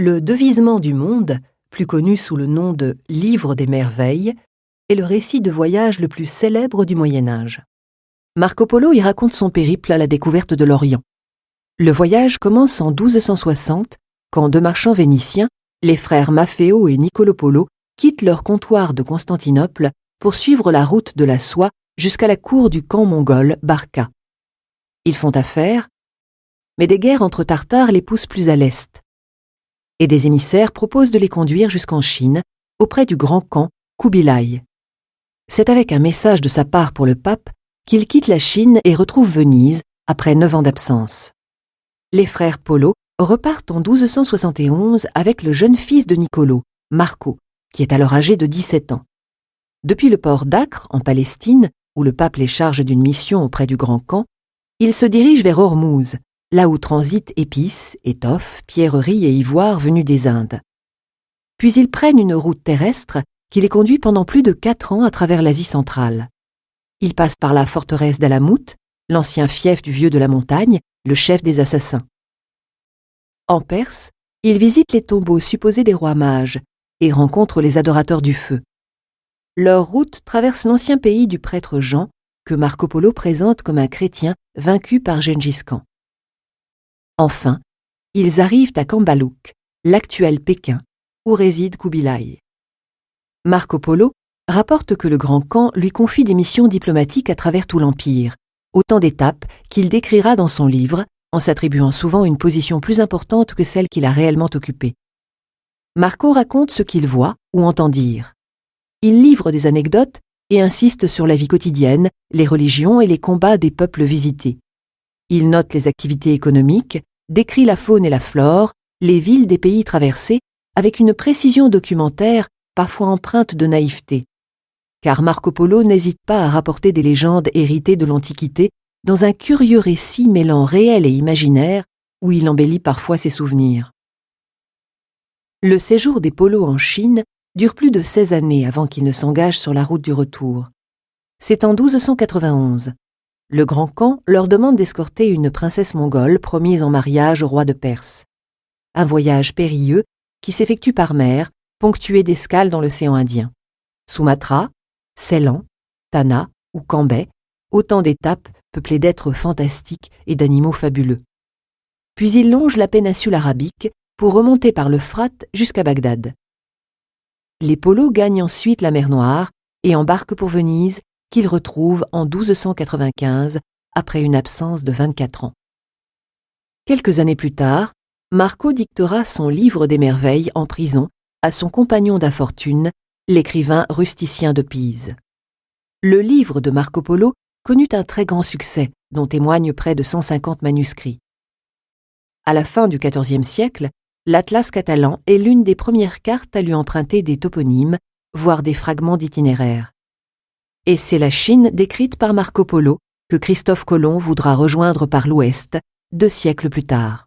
Le devisement du monde, plus connu sous le nom de « Livre des merveilles », est le récit de voyage le plus célèbre du Moyen-Âge. Marco Polo y raconte son périple à la découverte de l'Orient. Le voyage commence en 1260, quand deux marchands vénitiens, les frères Maffeo et Niccolo Polo, quittent leur comptoir de Constantinople pour suivre la route de la soie jusqu'à la cour du khan mongol Barca. Ils font affaire, mais des guerres entre Tartares les poussent plus à l'est. Et des émissaires proposent de les conduire jusqu'en Chine, auprès du grand khan Kubilai. C'est avec un message de sa part pour le pape qu'il quitte la Chine et retrouve Venise après 9 ans d'absence. Les frères Polo repartent en 1271 avec le jeune fils de Niccolo, Marco, qui est alors âgé de 17 ans. Depuis le port d'Acre, en Palestine, où le pape les charge d'une mission auprès du grand khan, ils se dirigent vers Ormuz, là où transitent épices, étoffes, pierreries et ivoires venus des Indes. Puis ils prennent une route terrestre qui les conduit pendant plus de 4 ans à travers l'Asie centrale. Ils passent par la forteresse d'Alamout, l'ancien fief du vieux de la montagne, le chef des assassins. En Perse, ils visitent les tombeaux supposés des rois mages et rencontrent les adorateurs du feu. Leur route traverse l'ancien pays du prêtre Jean, que Marco Polo présente comme un chrétien vaincu par Gengis Khan. Enfin, ils arrivent à Cambaluc, l'actuel Pékin, où réside Kubilai. Marco Polo rapporte que le grand khan lui confie des missions diplomatiques à travers tout l'Empire, autant d'étapes qu'il décrira dans son livre, en s'attribuant souvent une position plus importante que celle qu'il a réellement occupée. Marco raconte ce qu'il voit ou entend dire. Il livre des anecdotes et insiste sur la vie quotidienne, les religions et les combats des peuples visités. Il note les activités économiques, décrit la faune et la flore, les villes des pays traversés, avec une précision documentaire parfois empreinte de naïveté. Car Marco Polo n'hésite pas à rapporter des légendes héritées de l'Antiquité dans un curieux récit mêlant réel et imaginaire où il embellit parfois ses souvenirs. Le séjour des Polo en Chine dure plus de 16 années avant qu'ils ne s'engagent sur la route du retour. C'est en 1291. Le grand khan leur demande d'escorter une princesse mongole promise en mariage au roi de Perse. Un voyage périlleux qui s'effectue par mer, ponctué d'escales dans l'océan Indien. Sumatra, Ceylan, Tanna ou Cambay, autant d'étapes peuplées d'êtres fantastiques et d'animaux fabuleux. Puis ils longent la péninsule arabique pour remonter par l'Euphrate jusqu'à Bagdad. Les Polo gagnent ensuite la mer Noire et embarquent pour Venise, qu'ils retrouvent en 1295, après une absence de 24 ans. Quelques années plus tard, Marco dictera son livre des merveilles en prison à son compagnon d'infortune, l'écrivain Rusticien de Pise. Le livre de Marco Polo connut un très grand succès, dont témoignent près de 150 manuscrits. À la fin du XIVe siècle, l'Atlas catalan est l'une des premières cartes à lui emprunter des toponymes, voire des fragments d'itinéraires. Et c'est la Chine décrite par Marco Polo que Christophe Colomb voudra rejoindre par l'ouest 2 siècles plus tard.